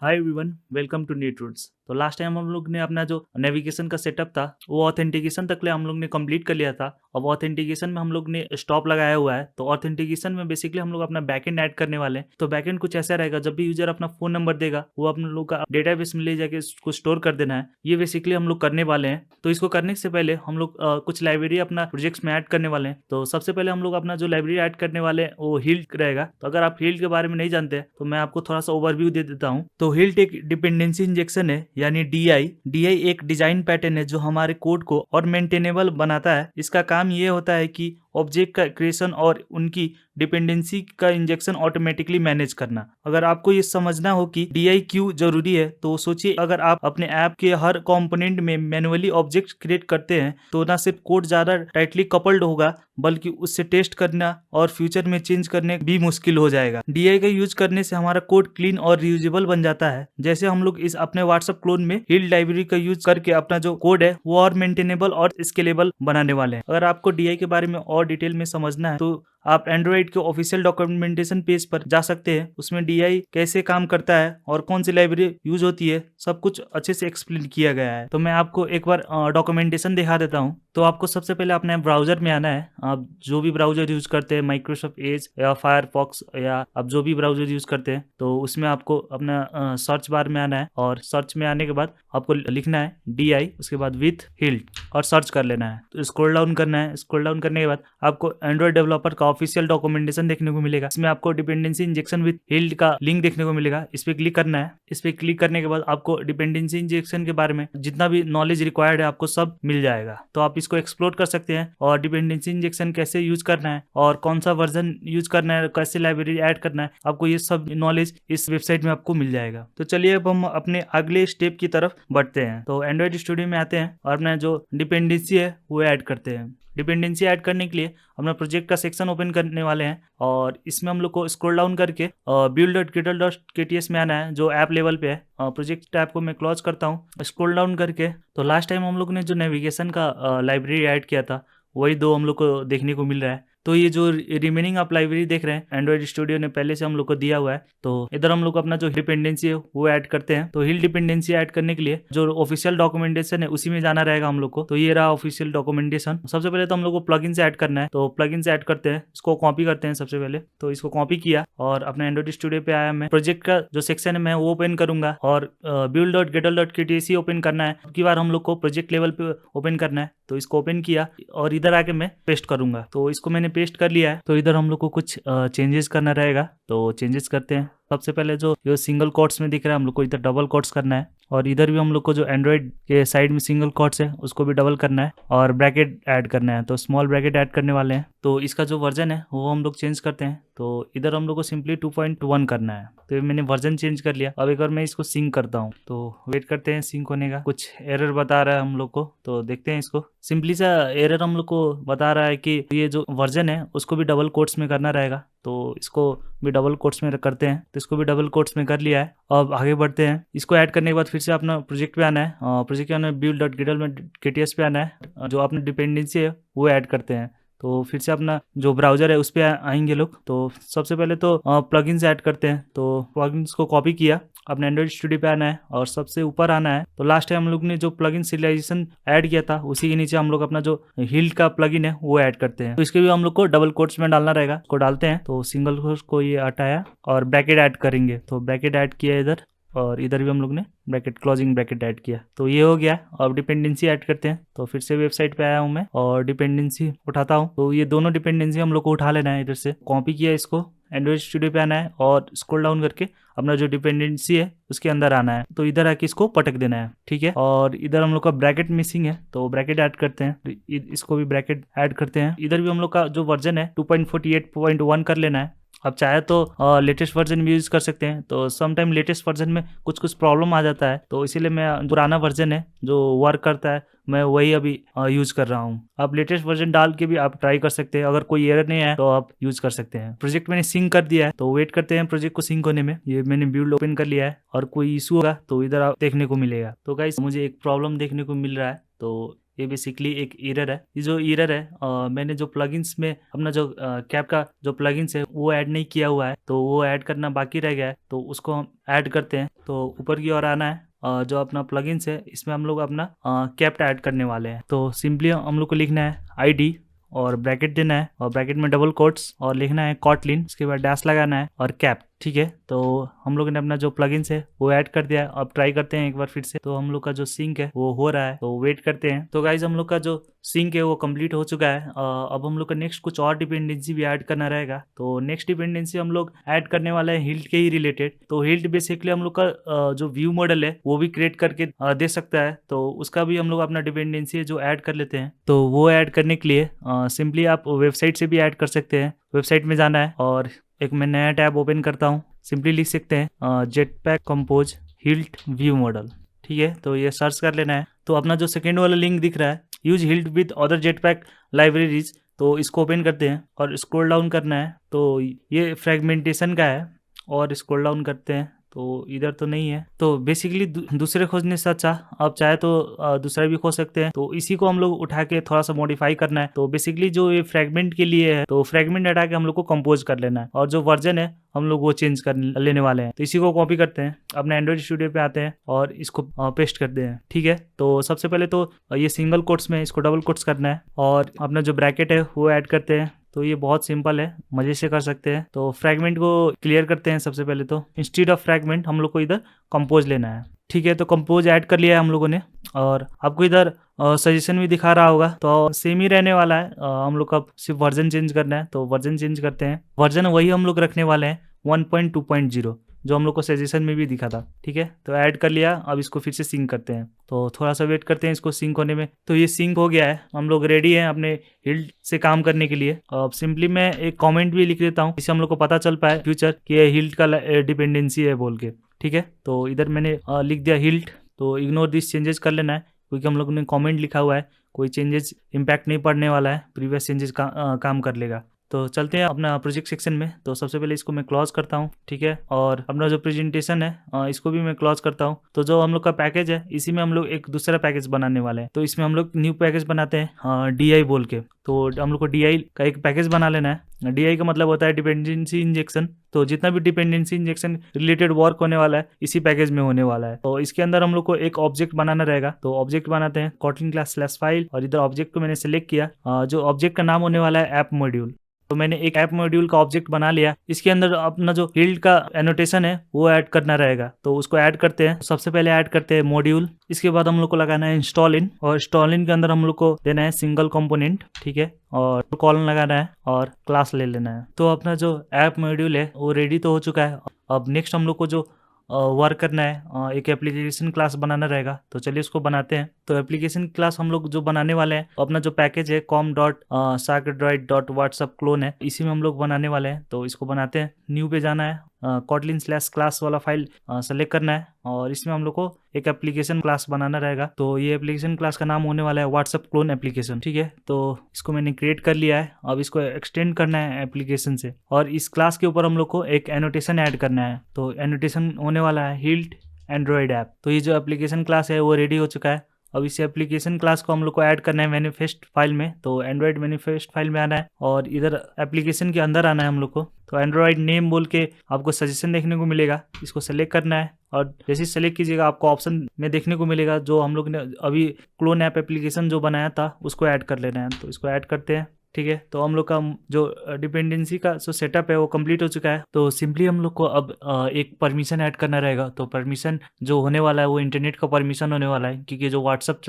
Hi everyone, welcome to NEET Roots. तो last time हम लोग ने अपना जो नेविगेशन का सेटअप था वो ऑथेंटिकेशन तक ले हम लोग ने कंप्लीट कर लिया था। अब ऑथेंटिकेशन में हम लोग ने स्टॉप लगाया हुआ है। तो ऑथेंटिकेशन में बेसिकली हम लोग अपना बैकएंड ऐड करने वाले हैं। तो बैकएंड कुछ ऐसा रहेगा, जब भी यूजर अपना फोन नंबर देगा वो अपने लोग का डेटाबेस में ले जाके उसको स्टोर कर देना है। ये बेसिकली हम लोग करने वाले हैं। तो इसको करने से पहले हम लोग कुछ लाइब्रेरी अपना प्रोजेक्ट्स में ऐड करने वाले हैं। तो सबसे पहले हम लोग अपना जो लाइब्रेरी ऐड करने वाले हैं वो हील्ड रहेगा। तो अगर आप हील्ड के बारे में नहीं जानते तो मैं आपको थोड़ा सा ओवरव्यू दे देता हूँ। तो हील्ड एक डिपेंडेंसी इंजेक्शन है, यानी डीआई एक डिजाइन पैटर्न है जो हमारे कोड को और मेंटेनेबल बनाता है। इसका काम ये होता है कि ऑब्जेक्ट का क्रिएशन और उनकी डिपेंडेंसी का इंजेक्शन ऑटोमेटिकली मैनेज करना। अगर आपको ये समझना हो कि डीआई क्यों जरूरी है, तो सोचिए अगर आप अपने ऐप के हर कंपोनेंट में मैन्युअली ऑब्जेक्ट क्रिएट करते हैं तो ना सिर्फ कोड ज्यादा टाइटली कपल्ड होगा बल्कि उससे टेस्ट करना और फ्यूचर में चेंज करने भी मुश्किल हो जाएगा। डीआई का यूज करने से हमारा कोड क्लीन और रियूजेबल बन जाता है। जैसे हम लोग इस अपने व्हाट्सएप क्लोन में हील्ड लाइब्रेरी का यूज करके अपना जो कोड है वो और मेंटेनेबल और स्केलेबल बनाने वाले हैं। अगर आपको डीआई के बारे में और डिटेल में समझना है तो आप एंड्रॉइड के ऑफिशियल डॉक्यूमेंटेशन पेज पर जा सकते हैं। उसमें डीआई कैसे काम करता है और कौन सी लाइब्रेरी यूज होती है सब कुछ अच्छे से एक्सप्लेन किया गया है। तो मैं आपको एक बार डॉक्यूमेंटेशन दिखा देता हूँ। तो आपको सबसे पहले अपने ब्राउजर में आना है। आप जो भी ब्राउजर यूज करते हैं, माइक्रोसॉफ्ट एज या फायरफॉक्स या आप जो भी ब्राउजर यूज करते हैं, तो उसमें आपको अपना सर्च बार में आना है और सर्च में आने के बाद आपको लिखना है डीआई, उसके बाद विथ हील्ड और सर्च कर लेना है। तो स्क्रॉल डाउन करना है। स्क्रॉल डाउन करने के बाद आपको एंड्रॉइड डेवलपर का ऑफिशियल डॉक्यूमेंटेशन देखने को मिलेगा। इसमें आपको डिपेंडेंसी इंजेक्शन विद हील्ड का लिंक देखने को मिलेगा। इस पे क्लिक करना है। इस पे क्लिक करने के बाद आपको डिपेंडेंसी इंजेक्शन के बारे में जितना भी नॉलेज रिक्वायर्ड है आपको सब मिल जाएगा। तो आप इसको एक्सप्लोर कर सकते हैं और डिपेंडेंसी इंजेक्शन कैसे यूज करना है और कौन सा वर्जन यूज करना है, कैसे लाइब्रेरी ऐड करना है, आपको ये सब नॉलेज इस वेबसाइट में आपको मिल जाएगा। तो चलिए अब हम अपने अगले स्टेप की तरफ बढ़ते हैं। तो एंड्रॉइड स्टूडियो में आते हैं और अपना जो डिपेंडेंसी है वो ऐड करते हैं। डिपेंडेंसी ऐड करने के लिए अपना प्रोजेक्ट का सेक्शन ओपन करने वाले हैं और इसमें हम लोग को स्क्रॉल डाउन करके build.gitl.kts में आना है जो ऐप लेवल पे है। प्रोजेक्ट टैब को मैं क्लोज करता हूँ। स्क्रॉल डाउन करके तो लास्ट टाइम हम लोग ने जो नेविगेशन का लाइब्रेरी ऐड किया था वही दो हम लोग को देखने को मिल रहा है। तो ये जो रिमेनिंग आप लाइब्रेरी देख रहे हैं एंड्रॉइड स्टूडियो ने पहले से हम लोग को दिया हुआ है। तो इधर हम लोग अपना जो डिपेंडेंसी है वो ऐड करते हैं। तो हिल डिपेंडेंसी ऐड करने के लिए जो ऑफिशियल डॉक्यूमेंटेशन है उसी में जाना रहेगा हम लोग को। तो ये रहा ऑफिशियल डॉक्यूमेंटेशन। सबसे पहले तो हम लोग को प्लगइन से ऐड करना है। तो प्लगइन से ऐड करते हैं, इसको कॉपी करते हैं सबसे पहले। तो इसको कॉपी किया और अपने एंड्रॉइड स्टूडियो पे आया। मैं प्रोजेक्ट का जो सेक्शन है मैं वो ओपन करूंगा और build.gitl.kts ओपन करना है। अब की बार हम लोग को प्रोजेक्ट लेवल पे ओपन करना है। तो इसको ओपन किया और इधर आके मैं पेस्ट करूंगा। तो इसको मैंने पेस्ट कर लिया है। तो इधर हम लोग को कुछ चेंजेस करना रहेगा। तो चेंजेस करते हैं। सबसे पहले जो ये सिंगल कोट्स में दिख रहा है हम लोग को इधर डबल कोट्स करना है और इधर भी हम लोग को जो एंड्रॉइड के साइड में सिंगल कोट्स है उसको भी डबल करना है और ब्रैकेट ऐड करना है। तो स्मॉल ब्रैकेट ऐड करने वाले हैं। तो इसका जो वर्जन है वो हम लोग चेंज करते हैं। तो इधर हम लोग को सिंपली 2.1 करना है। तो मैंने वर्जन चेंज कर लिया। अब एक बार मैं इसको सिंक करता हूँ। तो वेट करते हैं सिंक होने का। कुछ एरर बता रहा है हम लोग को, तो देखते हैं इसको। सिंपली सा एरर हम लोग को बता रहा है कि ये जो वर्जन है उसको भी डबल कोट्स में करना रहेगा। तो इसको भी डबल कोट्स में करते हैं। तो इसको भी डबल कोट्स में कर लिया है। अब आगे बढ़ते हैं। इसको ऐड करने के बाद फिर से अपना प्रोजेक्ट पे आना है। प्रोजेक्ट पे आना है, build.gitl.kts पे आना है। जो अपनी डिपेंडेंसी है वो ऐड करते हैं। तो फिर से अपना जो ब्राउजर है उस पर आएंगे लोग। तो सबसे पहले तो प्लगइन्स ऐड करते हैं। तो प्लगइन्स को कॉपी किया, अपने एंड्रॉइड स्टूडियो पे आना है और सबसे ऊपर आना है। तो लास्ट टाइम हम लोग ने जो प्लगइन सिरियलाइजेशन ऐड किया था उसी के नीचे हम लोग अपना जो हील्ड का प्लगइन है वो ऐड करते हैं। तो इसके भी हम लोग को डबल कोट्स में डालना रहेगा। इसको डालते हैं। तो सिंगल कोट्स को ये हटाया और ब्रैकेट ऐड करेंगे। तो ब्रैकेट ऐड किया इधर और इधर भी हम लोग ने ब्रैकेट क्लोजिंग ब्रैकेट ऐड किया। तो ये हो गया। अब डिपेंडेंसी ऐड करते हैं। तो फिर से वेबसाइट पे आया हूँ मैं और डिपेंडेंसी उठाता हूँ। तो ये दोनों डिपेंडेंसी हम लोग को उठा लेना है। इधर से कॉपी किया, इसको एंड्रॉइड स्टूडियो पे आना है और स्क्रॉल डाउन करके अपना जो डिपेंडेंसी है उसके अंदर आना है। तो इधर आके इसको पटक देना है, ठीक है। और इधर हम लोग का ब्रैकेट मिसिंग है तो ब्रैकेट ऐड करते हैं। तो इसको भी ब्रैकेट ऐड करते हैं। इधर भी हम लोग का जो वर्जन है 2.48.1 कर लेना है। अब चाहे तो लेटेस्ट वर्जन भी यूज कर सकते हैं। तो समटाइम लेटेस्ट वर्जन में कुछ कुछ प्रॉब्लम आ जाता है। तो इसीलिए मैं पुराना वर्जन है जो वर्क करता है मैं वही अभी यूज कर रहा हूँ। आप लेटेस्ट वर्जन डाल के भी आप ट्राई कर सकते हैं। अगर कोई एरर नहीं है तो आप यूज कर सकते हैं। प्रोजेक्ट मैंने सिंक कर दिया है। तो वेट करते हैं प्रोजेक्ट को सिंक होने में। ये मैंने बिल्ड ओपन कर लिया है और कोई इशू होगा तो इधर देखने को मिलेगा। तो गाइस मुझे एक प्रॉब्लम देखने को मिल रहा है। तो ये बेसिकली एक एरर है। ये जो एरर है मैंने जो प्लगइन्स में अपना जो कैप का जो प्लगइन्स है वो ऐड नहीं किया हुआ है, तो वो ऐड करना बाकी रह गया है, तो उसको हम ऐड करते हैं। तो ऊपर की ओर आना है, जो अपना प्लगइन्स है इसमें हम लोग अपना कैप्ट ऐड करने वाले हैं। तो सिंपली हम लोग को लिखना है ID और ब्रैकेट देना है और ब्रैकेट में डबल कोट्स और लिखना है कॉटलिन, उसके बाद डैश लगाना है और कैप। ठीक है, तो हम लोगों ने अपना जो प्लगइन्स है वो ऐड कर दिया है। अब ट्राई करते हैं एक बार फिर से। तो हम लोग का जो सिंक है वो हो रहा है, तो वेट करते हैं। तो गाइज हम लोग का जो सिंक है वो कंप्लीट हो चुका है। अब हम लोग का नेक्स्ट कुछ और डिपेंडेंसी भी ऐड करना रहेगा। तो नेक्स्ट डिपेंडेंसी हम लोग ऐड करने वाले हैं हिल्ट के ही रिलेटेड। तो हिल्ट बेसिकली हम लोग का जो व्यू मॉडल है वो भी क्रिएट करके दे सकता है, तो उसका भी हम लोग अपना डिपेंडेंसी है जो ऐड कर लेते हैं। तो वो ऐड करने के लिए सिंपली आप वेबसाइट से भी ऐड कर सकते हैं। वेबसाइट में जाना है और एक मैं नया टैब ओपन करता हूँ। सिंपली लिख सकते हैं jetpack compose hilt view model. ठीक है, तो ये सर्च कर लेना है। तो अपना जो सेकेंड वाला लिंक दिख रहा है use hilt with other jetpack libraries, तो इसको ओपन करते हैं और स्क्रॉल डाउन करना है। तो ये फ्रेगमेंटेशन का है और स्क्रॉल डाउन करते हैं तो इधर तो नहीं है। तो बेसिकली दूसरे खोजने से अच्छा आप चाहे तो दूसरा भी खोज सकते हैं। तो इसी को हम लोग उठा के थोड़ा सा मॉडिफाई करना है। तो बेसिकली जो ये फ्रेगमेंट के लिए है, तो फ्रेगमेंट हटा के हम लोग को कंपोज कर लेना है और जो वर्जन है हम लोग वो चेंज कर लेने वाले हैं। तो इसी को कॉपी करते हैं, अपने एंड्रॉइड स्टूडियो पे आते हैं और इसको पेस्ट करते हैं। ठीक है, तो सबसे पहले तो ये सिंगल कोट्स में इसको डबल कोट्स करना है और अपना जो ब्रैकेट है वो ऐड करते हैं। तो ये बहुत सिंपल है, मजे से कर सकते हैं। तो फ्रैगमेंट को क्लियर करते हैं। सबसे पहले तो इंस्टेड ऑफ फ्रैगमेंट हम लोग को इधर कंपोज लेना है। ठीक है, तो कंपोज ऐड कर लिया है हम लोगों ने और आपको इधर सजेशन भी दिखा रहा होगा, तो सेम ही रहने वाला है। हम लोग का सिर्फ वर्जन चेंज करना है, तो वर्जन चेंज करते हैं। वर्जन वही हम लोग रखने वाले हैं 1.2.0 जो हम लोग को सजेशन में भी दिखा था। ठीक है, तो ऐड कर लिया। अब इसको फिर से सिंक करते हैं, तो थोड़ा सा वेट करते हैं इसको सिंक होने में। तो ये सिंक हो गया है, हम लोग रेडी हैं अपने हिल्ट से काम करने के लिए। अब सिंपली मैं एक कमेंट भी लिख देता हूँ जिससे हम लोग को पता चल पाए फ्यूचर कि ये हिल्ट का डिपेंडेंसी है बोल के। ठीक है, तो इधर मैंने लिख दिया हिल्ट। तो इग्नोर दिस चेंजेस कर लेना है क्योंकि हम लोगों ने कमेंट लिखा हुआ है, कोई चेंजेस इम्पैक्ट नहीं पड़ने वाला है, प्रीवियस चेंजेस काम कर लेगा। तो चलते हैं अपना प्रोजेक्ट सेक्शन में। तो सबसे पहले इसको मैं क्लोज करता हूँ। ठीक है, और अपना जो प्रेजेंटेशन है इसको भी मैं क्लोज करता हूँ। तो जो हम लोग का पैकेज है इसी में हम लोग एक दूसरा पैकेज बनाने वाले हैं। तो इसमें हम लोग न्यू पैकेज बनाते हैं DI बोल के। तो हम लोग को DI का एक पैकेज बना लेना है। DI का मतलब होता है डिपेंडेंसी इंजेक्शन। तो जितना भी डिपेंडेंसी इंजेक्शन रिलेटेड वर्क होने वाला है इसी पैकेज में होने वाला है। तो इसके अंदर हम लोग को एक ऑब्जेक्ट बनाना रहेगा। तो ऑब्जेक्ट बनाते हैं कोटलिन क्लास स्लैश फाइल और इधर ऑब्जेक्ट को मैंने सेलेक्ट किया। जो ऑब्जेक्ट का नाम होने वाला है ऐप मॉड्यूल। तो मैंने एक ऐप मॉड्यूल का ऑब्जेक्ट बना लिया। इसके अंदर अपना जो हिल्ट का एनोटेशन है वो ऐड करना रहेगा। तो उसको ऐड करते हैं। सबसे पहले ऐड करते हैं मॉड्यूल। इसके बाद हम लोग को लगाना है इंस्टॉल इन और इंस्टॉल इन के अंदर हम लोग को देना है सिंगल कंपोनेंट। ठीक है, और कॉलन लगाना है और क्लास ले लेना है। तो अपना जो ऐप मॉड्यूल है वो रेडी तो हो चुका है। अब नेक्स्ट हम लोग को जो वर्क करना है एक एप्लीकेशन क्लास बनाना रहेगा। तो चलिए उसको बनाते हैं। तो एप्लीकेशन क्लास हम लोग जो बनाने वाले हैं अपना जो पैकेज है com.sarkadroid.whatsapp क्लोन है, इसी में हम लोग बनाने वाले हैं। तो इसको बनाते हैं। न्यू पे जाना है, कोटलिन स्लैश क्लास वाला फाइल सेलेक्ट करना है और इसमें हम लोग को एक एप्लीकेशन क्लास बनाना रहेगा। तो ये एप्लीकेशन क्लास का नाम होने वाला है व्हाट्सएप क्लोन एप्लीकेशन। ठीक है, तो इसको मैंने क्रिएट कर लिया है। अब इसको एक्सटेंड करना है एप्लीकेशन से और इस क्लास के ऊपर हम लोग को एक एनोटेशन ऐड करना है। तो एनोटेशन होने वाला है हिल्ट एंड्रॉइड ऐप। तो ये जो एप्लीकेशन क्लास है वो रेडी हो चुका है। अब इस एप्लीकेशन क्लास को हम लोग को ऐड करना है मैनिफेस्ट फाइल में। तो एंड्रॉइड मैनिफेस्ट फाइल में आना है और इधर एप्लीकेशन के अंदर आना है हम लोग को। तो एंड्रॉइड नेम बोल के आपको सजेशन देखने को मिलेगा, इसको सेलेक्ट करना है और जैसे सेलेक्ट कीजिएगा आपको ऑप्शन में देखने को मिलेगा जो हम लोग ने अभी क्लोन ऐप एप्लीकेशन जो बनाया था उसको ऐड कर लेना है। तो इसको ऐड करते हैं। ठीक है, तो हम लोग का जो डिपेंडेंसी का जो सेटअप है वो कंप्लीट हो चुका है। तो सिंपली हम लोग को अब एक परमिशन ऐड करना रहेगा। तो परमिशन जो होने वाला है वो इंटरनेट का परमिशन होने वाला है क्योंकि जो व्हाट्सअप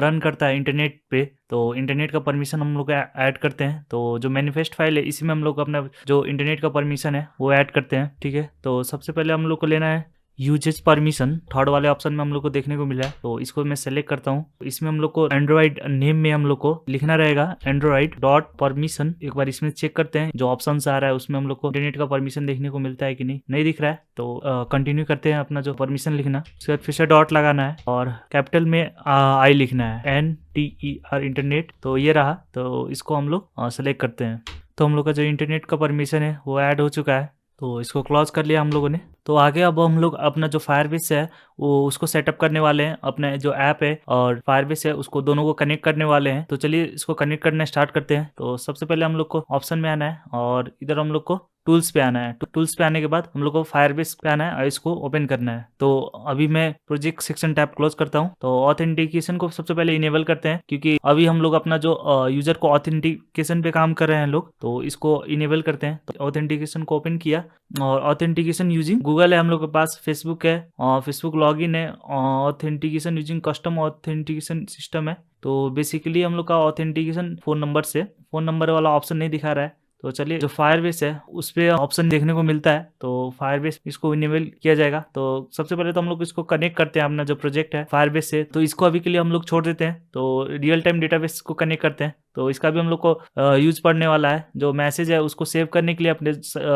रन करता है इंटरनेट पे, तो इंटरनेट का परमिशन हम लोग ऐड करते हैं। तो जो मैनिफेस्ट फाइल है इसी में हम लोग अपना जो इंटरनेट का परमिशन है वो ऐड करते हैं। ठीक है, तो सबसे पहले हम लोग को लेना है यूजेस परमिशन। थर्ड वाले ऑप्शन में हम लोग को देखने को मिला है। तो इसको मैं सेलेक्ट करता हूँ। इसमें हम लोग को एंड्रॉइड नेम में हम लोग को लिखना रहेगा एंड्रॉइड डॉट परमिशन। एक बार इसमें चेक करते हैं जो ऑप्शन आ रहा है उसमें हम लोग को इंटरनेट का परमिशन देखने को मिलता है कि नहीं दिख रहा है। तो कंटिन्यू करते हैं अपना जो परमिशन लिखना। उसके बाद फिर से डॉट लगाना है और कैपिटल में आई लिखना है NTER इंटरनेट। तो ये रहा। तो इसको हम लोग सेलेक्ट करते हैं। तो हम लोग का जो इंटरनेट का परमिशन है वो ऐड हो चुका है। तो इसको क्लोज कर लिया हम लोगों ने। तो आगे अब हम लोग अपना जो फायरबेस है वो उसको सेटअप करने वाले हैं। अपना जो ऐप है और फायरबेस है उसको दोनों को कनेक्ट करने वाले हैं। तो चलिए इसको कनेक्ट करना स्टार्ट करते हैं। तो सबसे पहले हम लोग को ऑप्शन में आना है और इधर हम लोग को टूल्स पे आना है। टूल्स पे आने के बाद हम लोग को फायरबेस पे आना है और इसको ओपन करना है। तो अभी मैं प्रोजेक्ट सेक्शन टैब क्लोज करता हूँ। तो ऑथेंटिकेशन को सबसे पहले इनेबल करते हैं, क्योंकि अभी हम लोग अपना जो यूजर को ऑथेंटिकेशन पे काम कर रहे हैं लोग, तो इसको इनेबल करते हैं। तो ऑथेंटिकेशन को ओपन किया और ऑथेंटिकेशन यूजिंग गूगल है हम लोग के पास, फेसबुक है और फेसबुक लॉगिन है, authentication using custom authentication system है। तो बेसिकली हम लोग का ऑथेंटिकेशन फोन नंबर से, फोन नंबर वाला ऑप्शन नहीं दिखा रहा है। तो चलिए जो फायरबेस है उस पे ऑप्शन देखने को मिलता है। तो फायरबेस इसको इनेबल किया जाएगा। तो सबसे पहले तो हम लोग इसको कनेक्ट करते हैं अपना जो प्रोजेक्ट है फायरबेस से। तो इसको अभी के लिए हम लोग छोड़ देते हैं। तो रियल टाइम डेटाबेस को कनेक्ट करते हैं। तो इसका भी हम लोग को यूज पड़ने वाला है। जो मैसेज है उसको सेव करने के लिए अपने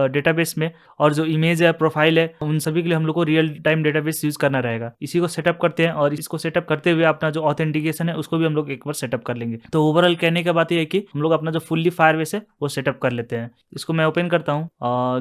डेटाबेस में, और जो इमेज है, प्रोफाइल है, उन सभी के लिए हम लोग को रियल टाइम डेटाबेस यूज करना रहेगा। इसी को सेटअप करते हैं और इसको सेटअप करते हुए अपना जो ऑथेंटिकेशन है उसको भी हम लोग एक बार सेटअप कर लेंगे। तो ओवरऑल कहने की बात यह है कि हम लोग अपना जो फुल्ली फायरबेस है वो सेटअप कर लेते हैं। इसको मैं ओपन करता हूँ,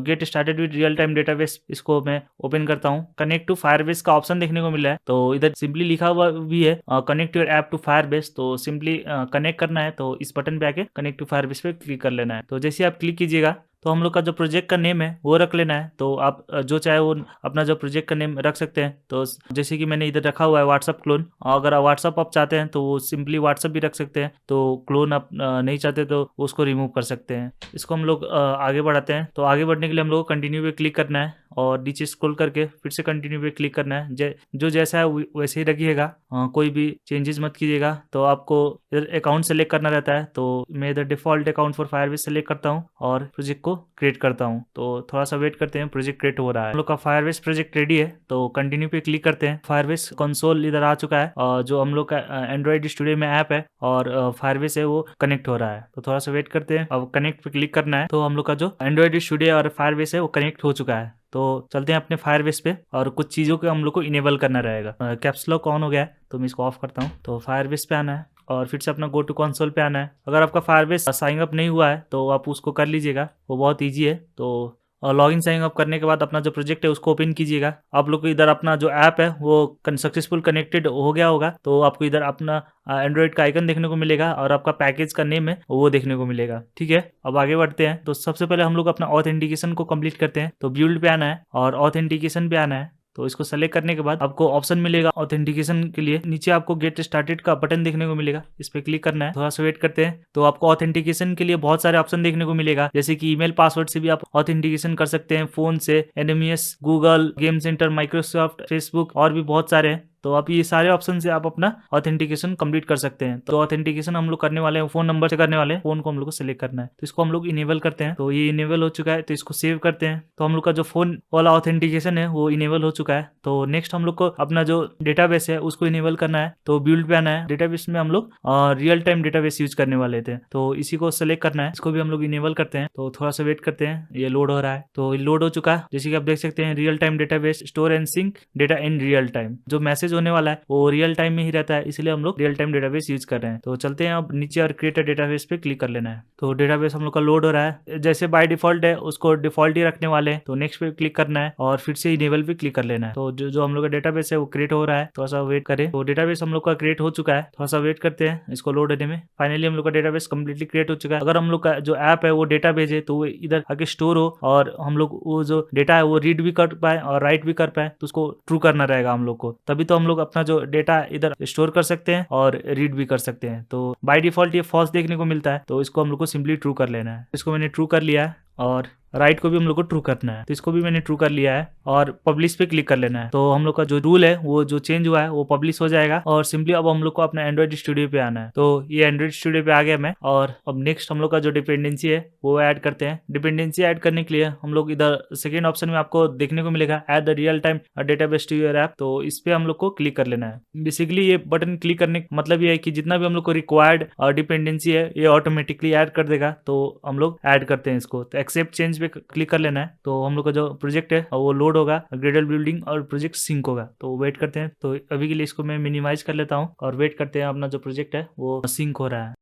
get started with real time database, इसको मैं ओपन करता हूँ। कनेक्ट टू फायरबेस का ऑप्शन देखने को मिला है। तो इधर सिंपली लिखा हुआ भी है connect your app to Firebase. तो सिंपली कनेक्ट करना है। तो इस बटन पे आके कनेक्ट टू फायरबेस पे क्लिक कर लेना है। तो जैसे आप क्लिक कीजिएगा तो हम लोग का जो प्रोजेक्ट का नेम है वो रख लेना है। तो आप जो चाहे वो अपना जो प्रोजेक्ट का नेम रख सकते हैं। तो जैसे कि मैंने इधर रखा हुआ है व्हाट्सअप क्लोन। अगर आप व्हाट्सअप आप चाहते हैं तो वो सिंपली व्हाट्सअप भी रख सकते हैं। तो क्लोन आप नहीं चाहते तो उसको रिमूव कर सकते हैं। इसको हम लोग आगे बढ़ाते हैं। तो आगे बढ़ने के लिए हम लोग को कंटिन्यू पे क्लिक करना है और नीचे स्क्रॉल करके फिर से कंटिन्यू पे क्लिक करना है। जो जैसा है वैसे ही रखिएगा, कोई भी चेंजेस मत कीजिएगा। तो आपको इधर अकाउंट सेलेक्ट करना रहता है। तो मैं इधर default account for Firebase select करता हूँ और प्रोजेक्ट को क्रिएट करता हूँ। तो थोड़ा सा वेट करते हैं, प्रोजेक्ट क्रिएट हो रहा है। हम लोग का फायरबेस प्रोजेक्ट रेडी है। तो कंटिन्यू पे क्लिक करते हैं। फायरबेस कंसोल इधर आ चुका है और जो हम लोग का एंड्रॉइड स्टूडियो में ऐप है और फायरबेस है वो कनेक्ट हो रहा है। तो थोड़ा सा वेट करते हैं। अब कनेक्ट पे क्लिक करना है। तो हम लोग का जो एंड्रॉइड स्टूडियो और फायरबेस है वो कनेक्ट हो चुका है। तो चलते हैं अपने फायरबेस पे और कुछ चीज़ों को हम लोग को इनेबल करना रहेगा। कैप्स लॉक ऑन हो गया है तो मैं इसको ऑफ करता हूँ। तो फायरबेस पे आना है और फिर से अपना गो टू कंसोल पे आना है। अगर आपका फायरबेस साइन अप नहीं हुआ है तो आप उसको कर लीजिएगा, वो बहुत ईजी है। तो लॉगिन साइन अप करने के बाद अपना जो प्रोजेक्ट है उसको ओपन कीजिएगा। आप लोग को इधर अपना जो ऐप है वो सक्सेसफुल कनेक्टेड हो गया होगा। तो आपको इधर अपना एंड्रॉइड का आइकन देखने को मिलेगा और आपका पैकेज का नेम है वो देखने को मिलेगा। ठीक है, अब आगे बढ़ते हैं। तो सबसे पहले हम लोग अपना ऑथेंटिकेशन को कंप्लीट करते हैं। तो बिल्ड पे आना है और ऑथेंटिकेशन पे आना है। तो इसको सेलेक्ट करने के बाद आपको ऑप्शन मिलेगा ऑथेंटिकेशन के लिए। नीचे आपको गेट स्टार्टेड का बटन देखने को मिलेगा, इस पे क्लिक करना है। थोड़ा सा वेट करते हैं। तो आपको ऑथेंटिकेशन के लिए बहुत सारे ऑप्शन देखने को मिलेगा, जैसे कि ईमेल पासवर्ड से भी आप ऑथेंटिकेशन कर सकते हैं, फोन से, NMS, Google, game centre, Microsoft, Facebook और भी बहुत सारे हैं। तो आप ये सारे ऑप्शन से आप अपना ऑथेंटिकेशन कंप्लीट कर सकते हैं। तो ऑथेंटिकेशन हम लोग करने वाले हैं फोन नंबर से करने वाले हैं। फोन को हम लोग को सिलेक्ट करना है। तो इसको हम लोग इनेबल करते हैं। तो ये इनेबल हो चुका है। तो इसको सेव करते हैं। तो हम लोग का जो फोन वाला ऑथेंटिकेशन है वो इनेबल हो चुका है। तो नेक्स्ट हम लोग को अपना जो डेटाबेस है उसको इनेबल करना है। तो बिल्ड पे आना है। डेटाबेस में हम लोग रियल टाइम डेटाबेस यूज करने वाले थे, तो इसी को सिलेक्ट करना है। इसको भी हम लोग इनेबल करते हैं। तो थोड़ा सा वेट करते हैं, ये लोड हो रहा है। तो लोड हो चुका है। जैसे कि आप देख सकते हैं, real time database store and sync data in real time. जो मैसेज होने वाला है वो रियल टाइम में ही रहता है, इसलिए हम लोग रियल टाइम डेटाबेस यूज कर रहे हैं। तो चलते हैं अब नीचे और क्रिएट डेटाबेस पे क्लिक कर लेना है। तो डेटाबेस हम लोग का लोड हो रहा है। जैसे बाय डिफॉल्ट है उसको डिफॉल्ट ही रखने वाले हैं। तो नेक्स्ट पे क्लिक करना है और फिर से इनेबल पे क्लिक कर लेना है। तो जो हम लोग का डेटाबेस है वो क्रिएट हो रहा है। थोड़ा सा वेट करें। तो डेटाबेस हम लोग का क्रिएट हो चुका है। थोड़ा सा वेट करते हैं इसको लोड होने में। फाइनली हम लोग का डेटाबेस कंप्लीटली क्रिएट हो चुका है। अगर हम लोग का जो ऐप है वो डेटाबेस है तो वो इधर आगे स्टोर हो और हम लोग वो जो डेटा है वो रीड भी कर पाए और राइट भी कर पाए, तो उसको ट्रू करना रहेगा हम लोग को। तभी तो हम लोग अपना जो डेटा इधर स्टोर कर सकते हैं और रीड भी कर सकते हैं। तो बाय डिफॉल्ट ये फॉल्स देखने को मिलता है, तो इसको हम लोग को सिंपली ट्रू कर लेना है। इसको मैंने ट्रू कर लिया है और राइट को भी हम लोग को ट्रू करना है। तो इसको भी मैंने ट्रू कर लिया है और पब्लिश पे क्लिक कर लेना है। तो हम लोग का जो रूल है वो जो चेंज हुआ है वो पब्लिश हो जाएगा और सिंपली अब हम लोग को अपना एंड्रॉइड स्टूडियो पे आना है। तो ये एंड्रॉइड स्टूडियो पे आ गया मैं, और अब नेक्स्ट हम लोग का जो डिपेंडेंसी है वो ऐड करते हैं। डिपेंडेंसी ऐड करने के लिए हम लोग इधर सेकेंड ऑप्शन में आपको देखने को मिलेगा add the real time database to your app. तो इस पे हम लोग को क्लिक कर लेना है। बेसिकली ये बटन क्लिक करने का मतलब ये है कि जितना भी हम लोग को रिक्वायर्ड डिपेंडेंसी है ये ऑटोमेटिकली ऐड कर देगा। तो हम लोग ऐड करते हैं इसको। तो एक्सेप्ट चेंज पे क्लिक कर लेना है। तो हम लोग का जो प्रोजेक्ट है वो लोड होगा, ग्रेडल बिल्डिंग और प्रोजेक्ट सिंक होगा। तो वेट करते हैं। तो अभी के लिए इसको मैं मिनिमाइज कर लेता हूँ और वेट करते हैं अपना जो प्रोजेक्ट है वो सिंक हो रहा है।